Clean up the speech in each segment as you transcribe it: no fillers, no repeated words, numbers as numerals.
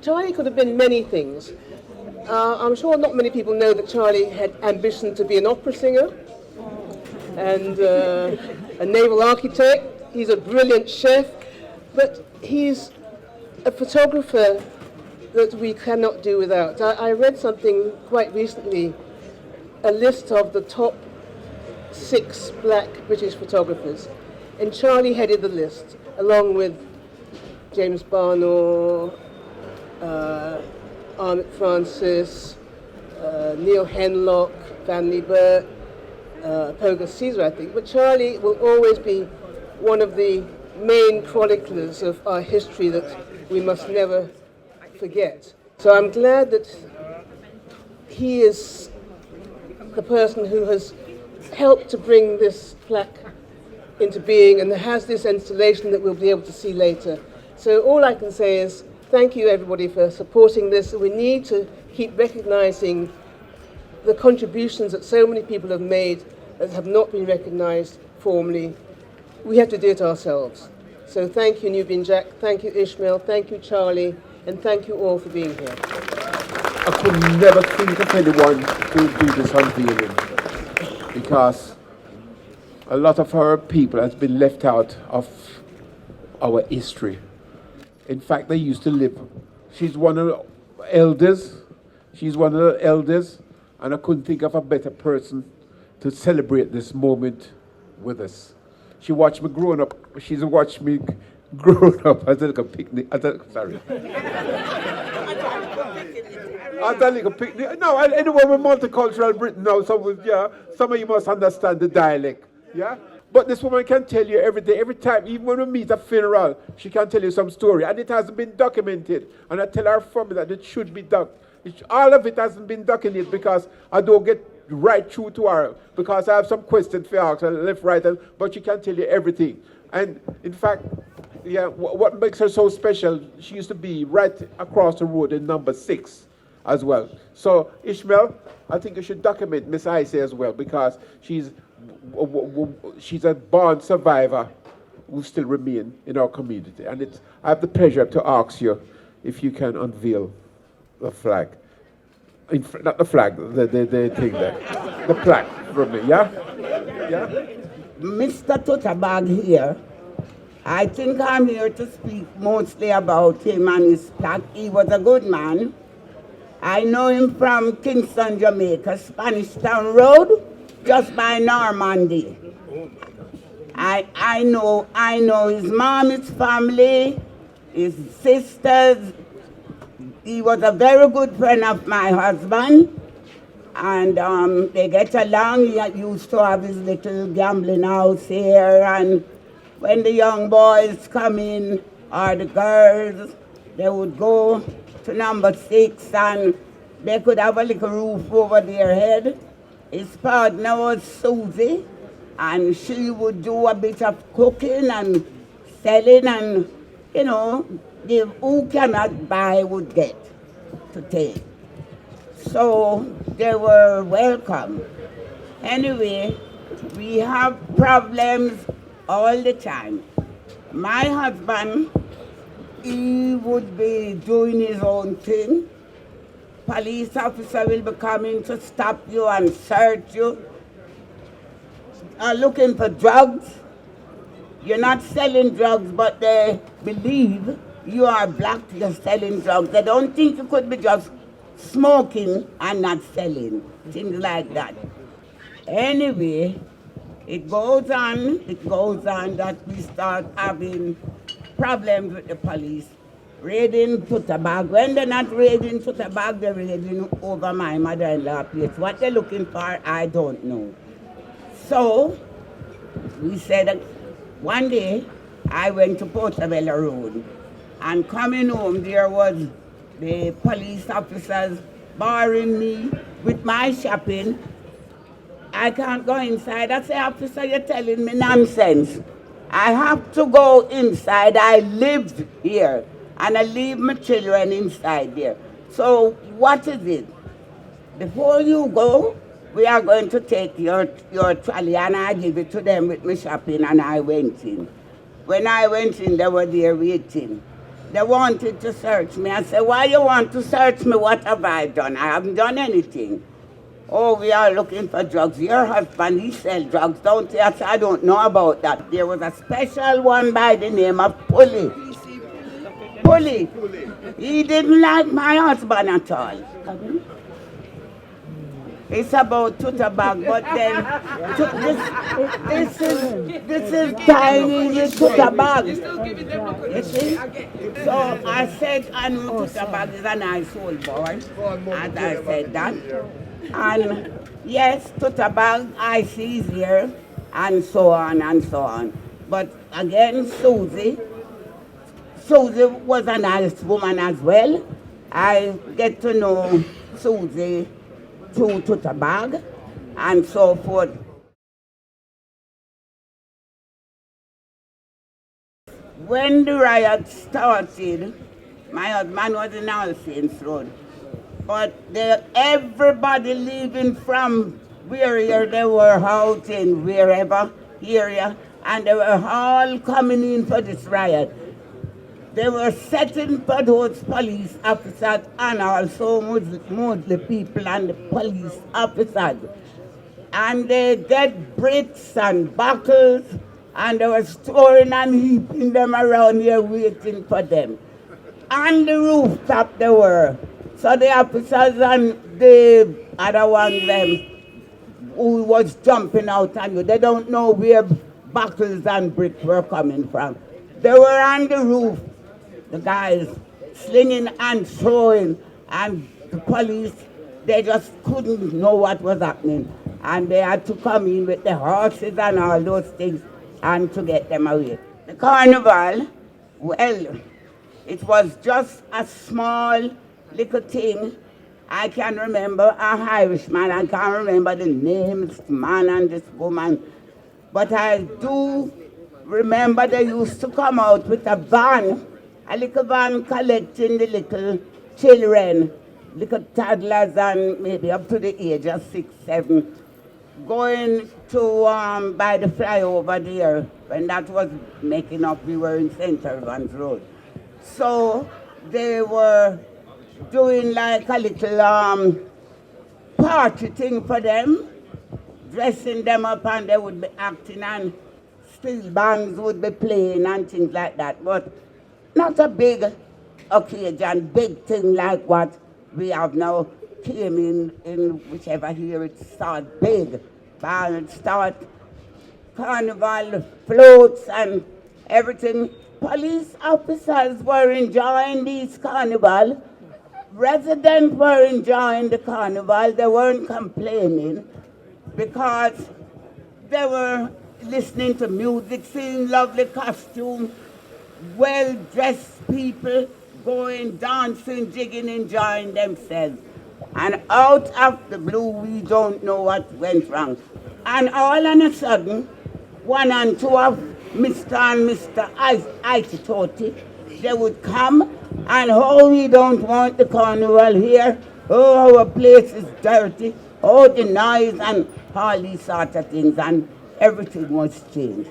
Charlie could have been many things. I'm sure not many people know that Charlie had ambition to be an opera singer and a naval architect. He's a brilliant chef, but he's a photographer that we cannot do without. I read something quite recently, a list of the top 6 black British photographers, and Charlie headed the list, along with James Barnor, Arnott Francis, Neil Henlock, Vanley Burt, Poga Caesar, I think. But Charlie will always be one of the main chroniclers of our history that we must never forget. So I'm glad that he is the person who has helped to bring this plaque into being and has this installation that we'll be able to see later. So all I can say is thank you everybody for supporting this. We need to keep recognizing the contributions that so many people have made that have not been recognized formally. We have to do it ourselves. So thank you, Nubian Jak, thank you, Ishmael, thank you, Charlie, and thank you all for being here. I could never think of anyone to do this unveiling because a lot of our people has been left out of our history. In fact, they used to live. She's one of the elders. And I couldn't think of a better person to celebrate this moment with us. She watched me growing up. She's watched me growing up as a little picnic. As a little picnic. No, anyone with multicultural Britain now, some of you must understand the dialect. Yeah? But this woman can tell you every day, every time, even when we meet at a funeral, she can tell you some story. And it hasn't been documented. And I tell her family that it should be done. All of it hasn't been documented because I don't get right through to her, because I have some questions for her, left, right, but she can tell you everything. And in fact, yeah, what makes her so special, she used to be right across the road in number 6 as well. So Ishmael, I think you should document Miss Ici as well, because she's a born survivor who still remain in our community. And I have the pleasure to ask you if you can unveil the flag. Not the flag, the thing there. The plaque from me, yeah? Yeah? Mr. Totobags here. I think I'm here to speak mostly about him and his plaque. He was a good man. I know him from Kingston, Jamaica, Spanish Town Road, just by Normandy. I know his mom, his family, his sisters. He was a very good friend of my husband, and they get along. He used to have his little gambling house here, and when the young boys come in, or the girls, they would go to number 6, and they could have a little roof over their head. His partner was Susie, and she would do a bit of cooking and selling, and, you know, who cannot buy would get to take. So they were welcome. Anyway, we have problems all the time. My husband, he would be doing his own thing. Police officer will be coming to stop you and search you. Looking for drugs. You're not selling drugs, but they believe you are black, you're selling drugs. They don't think you could be just smoking and not selling. Things like that. Anyway, it goes on that we start having problems with the police. Raiding Totobags. When they're not raiding Totobags, they're raiding over my mother-in-law place. What they're looking for, I don't know. So, we said, one day, I went to Portobello Road, and coming home, there was the police officers barring me with my shopping. I can't go inside. I say, officer, you're telling me nonsense. I have to go inside. I lived here, and I leave my children inside there. So what is it? Before you go, we are going to take your trolley, and I give it to them with my shopping, and I went in. When I went in, they were there waiting. They wanted to search me. I said, why you want to search me? What have I done? I haven't done anything. Oh, we are looking for drugs. Your husband, he sells drugs, don't he? I said, I don't know about that. There was a special one by the name of Pulley. Pulley. He didn't like my husband at all. It's about Totobags, but then this is tiny with Totobags. You see? So I said, I know Totobags is a nice old boy, as I said that. And yes, Totobags, I see is here, and so on and so on. But again, Susie was a nice woman as well. I get to know Susie through Totobags and so forth. When the riot started, my husband was in All Saints Road. But everybody leaving from wherever they were out in wherever area, and they were all coming in for this riot. They were setting for those police officers and also mostly people and the police officers. And they get bricks and bottles, and they were storing and heaping them around here waiting for them. On the rooftop they were. So the officers and the other ones who was jumping out on you, they don't know where bottles and bricks were coming from. They were on the roof, the guys slinging and throwing, and the police, they just couldn't know what was happening. And they had to come in with the horses and all those things and to get them away. The carnival, well, it was just a small little thing. I can remember an Irishman, I can't remember the names, this man and this woman, but I do remember they used to come out with a van, a little van collecting the little children, little toddlers and maybe up to the age of 6, 7, going to by the flyover there. When that was making up, we were in St. Irvans Road. So they were doing like a little party thing for them, dressing them up, and they would be acting and steel bands would be playing and things like that. But not a big occasion, big thing like what we have now came in whichever year it started big. And it started carnival, floats and everything. Police officers were enjoying these carnival. Residents were enjoying the carnival. They weren't complaining because they were listening to music, seeing lovely costumes, well-dressed people going, dancing, jigging, enjoying themselves. And out of the blue, we don't know what went wrong. And all of a sudden, 1 and 2 of Mr. and Mr. Ici, they would come and, oh, we don't want the carnival here. Oh, our place is dirty. Oh, the noise and all these sort of things, and everything was changed.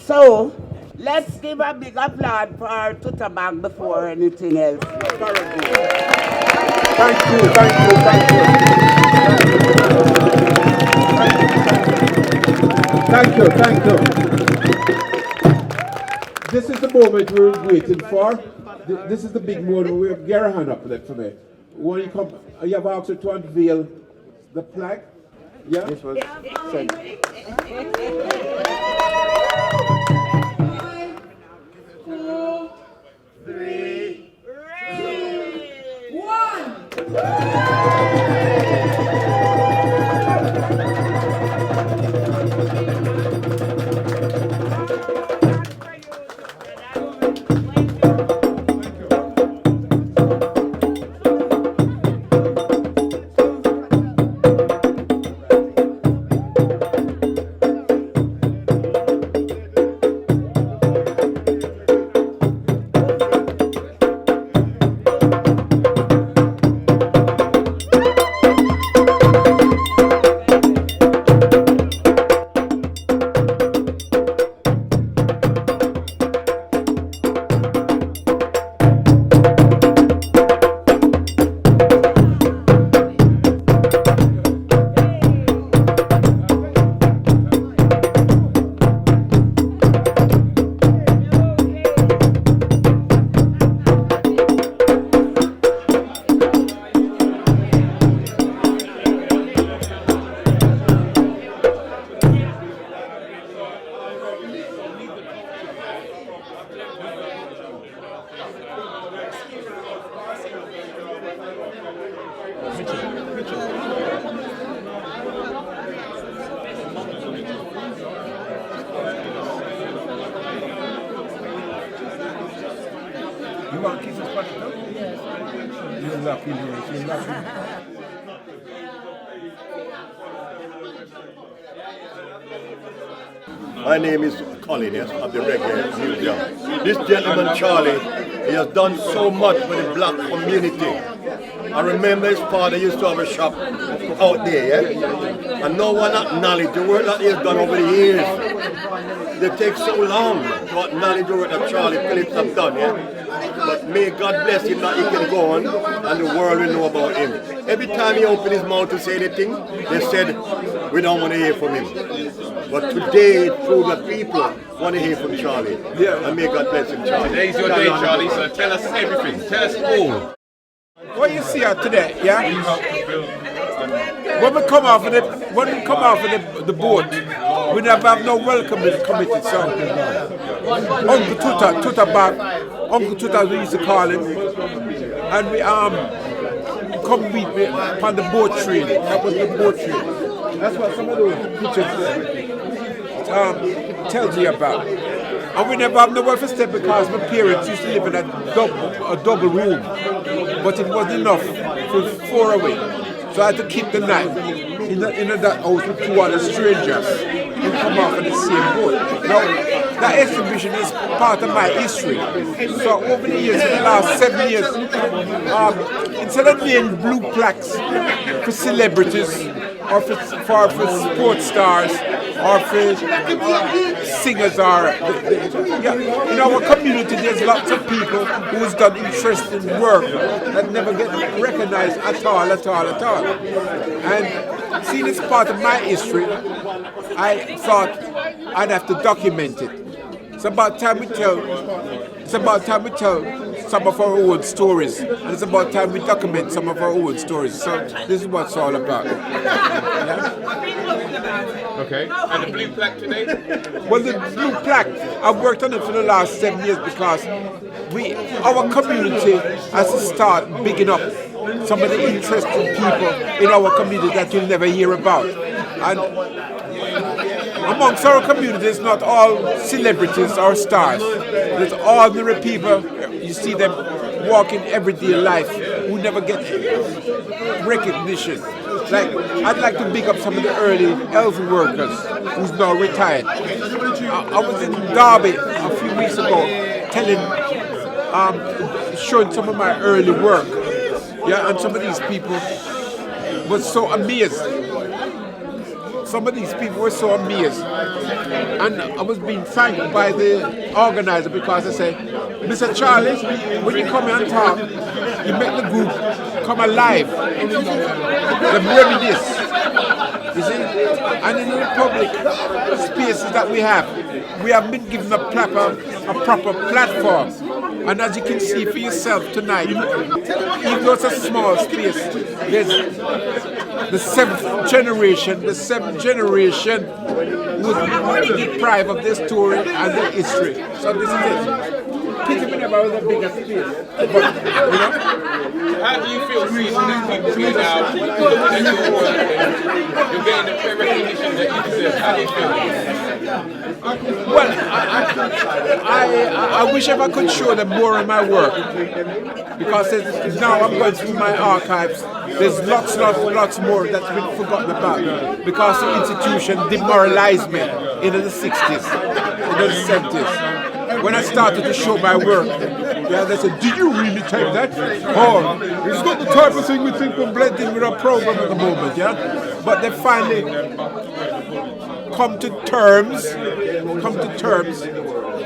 So, let's give a big applause for our Totobags before anything else. Thank you. This is the moment we were waiting for. This is the big moment. We have get a hand up there for me. When you come, you have asked her to unveil the plaque. Yeah? This was said. 5, 4, 3, 2, 1. want kisses for it, no? You're lucky, man. You're lucky. My name is Colin, yes, of the Reggae Museum. This gentleman, Charlie, he has done so much for the black community. I remember his father used to have a shop out there, yeah? And no one acknowledged the work that he has done over the years. They take so long to acknowledge the work that Charlie Phillips has done, yeah? But may God bless him that he can go on and the world will know about him. Every time he opened his mouth to say anything, they said, we don't want to hear from him. But today, through the people, want to hear from Charlie. Yeah. And may God bless him, Charlie. Today's your day, Charlie, so tell us everything. Tell us all. What you see here today, yeah? When we come off of the boat, we never have no welcome committee. So Uncle Totobags, Uncle Tuta we used to call him, and we come meet me upon the boat train. That was the boat train. That's what some of those pictures tells you about. And we never have nowhere to stay because my parents used to live in a double room, but it wasn't enough for 4 away. So I had to keep the night in that house with 2 other strangers who come off on the same boat. Now, that exhibition is part of my history. So over the years, in the last 7 years, instead of being blue plaques for celebrities or for sports stars or for singers or in our community, there's lots of people who's done interesting work that never get recognized at all. And seeing it's part of my history, I thought I'd have to document it. It's about time we tell some of our own stories, and it's about time we document some of our own stories. So this is what it's all about. Yeah? Okay, and the blue plaque today? Well, the blue plaque, I've worked on it for the last 7 years because our community has to start bigging up some of the interesting people in our community that you'll never hear about. And amongst our community, it's not all celebrities or stars. There's ordinary people. You see them walking everyday life who never get recognition. Like, I'd like to big up some of the early health workers who's now retired. I was in Derby a few weeks ago showing some of my early work. Yeah, and some of these people were so amazed. Some of these people were so amazed. And I was being thanked by the organizer because I said, Mr. Charlie, when you come here and talk, you make the group come alive. They reminisce. You see? And in the public spaces that we have been given a proper platform. And as you can see for yourself tonight, even though it's a small space, there's the seventh generation was deprived of their story and their history. So this is it. Pity we never was a bigger space. But, you know? How do you feel seeing these people here now, looking at your work and you're getting the recognition that you deserve? How do you feel? Well, I wish if I could show them more of my work, because now I'm going through my archives. There's lots more that's been forgotten about because the institution demoralized me in the 60s, in the 70s. When I started to show my work, they said, "Did you really take that? Oh, it's not the type of thing we think will blend in with our program at the moment, yeah." But they finally come to terms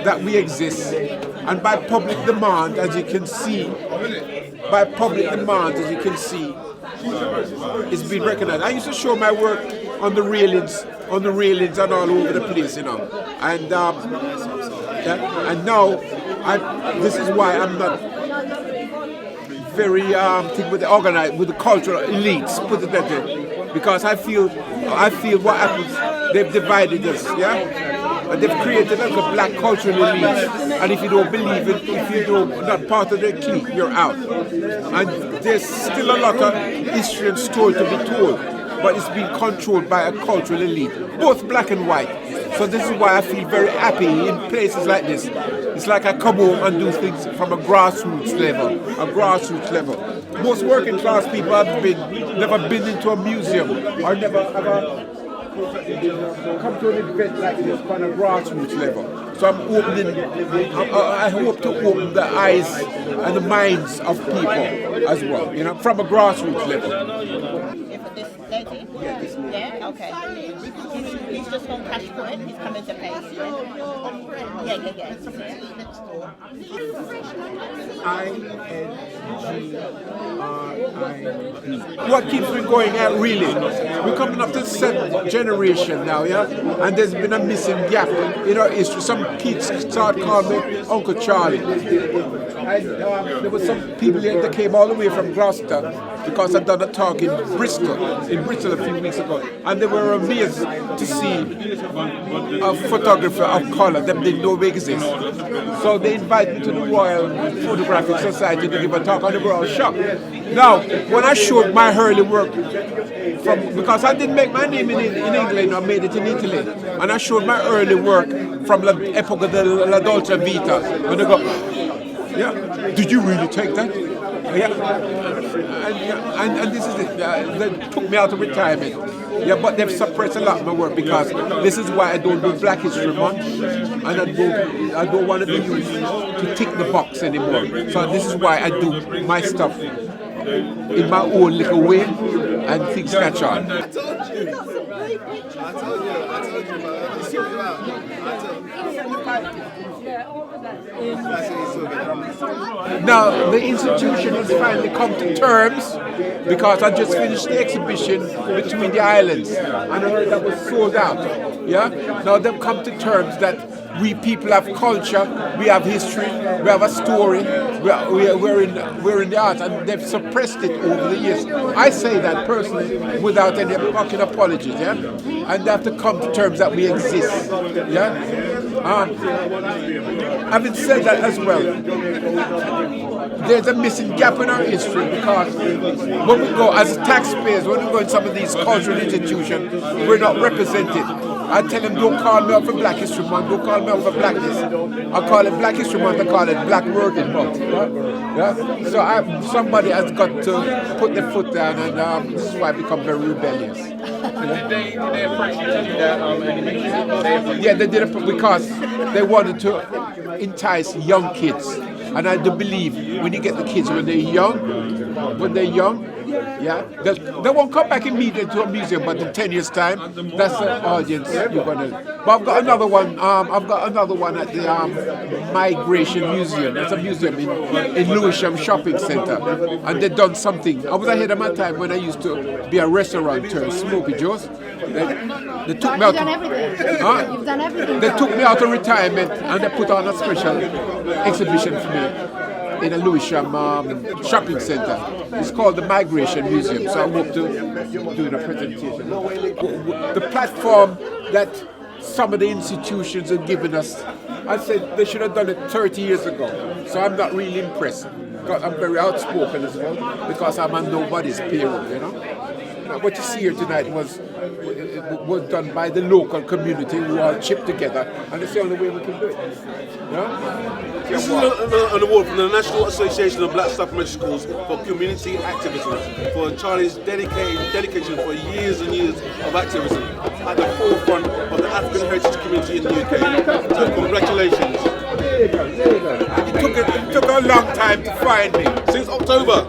that we exist, and by public demand, as you can see, it's been recognized. I used to show my work on the railings and all over the place, you know, and now this is why I'm not very with the cultural elites, put it that way, because I feel what happens. They've divided us, yeah. And they've created like a black cultural elite, and if you don't believe it, if you're not part of the clique, you're out. And there's still a lot of history and story to be told, but it's being controlled by a cultural elite, both black and white. So this is why I feel very happy in places like this. It's like I come home and do things from a grassroots level. Most working class people have never been into a museum or never ever come to an event like this on a grassroots level. So I hope to open the eyes and the minds of people as well, from a grassroots level. Yeah, okay. He's just on cash for it. He's coming to pay. Yeah. INGRID. What keeps me going at really? We're coming up to the 7th generation now, yeah? And there's been a missing gap in our history. Some kids start calling me Uncle Charlie. There were some people here that came all the way from Gloucester because I'd done a talk in Bristol a few weeks ago, and they were amazed to see a photographer of colour that they didn't know exists. So they invited me to the Royal Photographic Society to give a talk, and they were all shocked. Now, when I showed my early work, because I didn't make my name in England, I made it in Italy, and I showed my early work from the epoca della Dolce Vita, and they go, yeah, did you really take that? Yeah, and this is it. They took me out of retirement. Yeah, but they've suppressed a lot of my work because this is why I don't do Black History Month, and I don't want to be used to tick the box anymore. So this is why I do my stuff in my own little way, and things catch on. I told you. Now, the institution has finally come to terms because I just finished the exhibition between the islands and I heard that was sold out. Yeah? Now they've come to terms that we people have culture, we have history, we have a story, we're in the arts, and they've suppressed it over the years. I say that personally without any fucking apologies, yeah? And they have to come to terms that we exist, yeah? Having said that as well, there's a missing gap in our history because when we go as taxpayers, when we go in some of these cultural institutions, we're not represented. I tell them, don't call me up for Black History Month, don't call me up for Blackness. I call it Black History Month, I call it Black Working Month. Yeah? So somebody has got to put their foot down, and this is why I become very rebellious. Did they approach you to do that animation? Yeah, they did it because they wanted to entice young kids. And I do believe when you get the kids when they're young, yeah, they won't come back immediately to a museum, but in 10 years' time, that's the audience you're gonna. But I've got another one. I've got another one at the Migration Museum. It's a museum in Lewisham Shopping Centre, and they've done something. I was ahead of my time when I used to be a restaurateur, Smoky Joe's. They took me out. You've done everything. Huh? You've done everything. They took me out of retirement and they put on a special exhibition for me in a Lewisham shopping centre. It's called the Migration Museum, so I hope to do a presentation. The platform that some of the institutions have given us, I said they should have done it 30 years ago, so I'm not really impressed. Because I'm very outspoken as well, because I'm on nobody's payroll, you know. What you see here tonight was done by the local community who all chipped together, and it's the only way we can do it. Yeah? This is an award from the National Association of Black Suffrage Schools for community activism, for Charlie's dedication for years and years of activism at the forefront of the African heritage community in the UK. So congratulations. There you go. It took a long time to find me. Since October.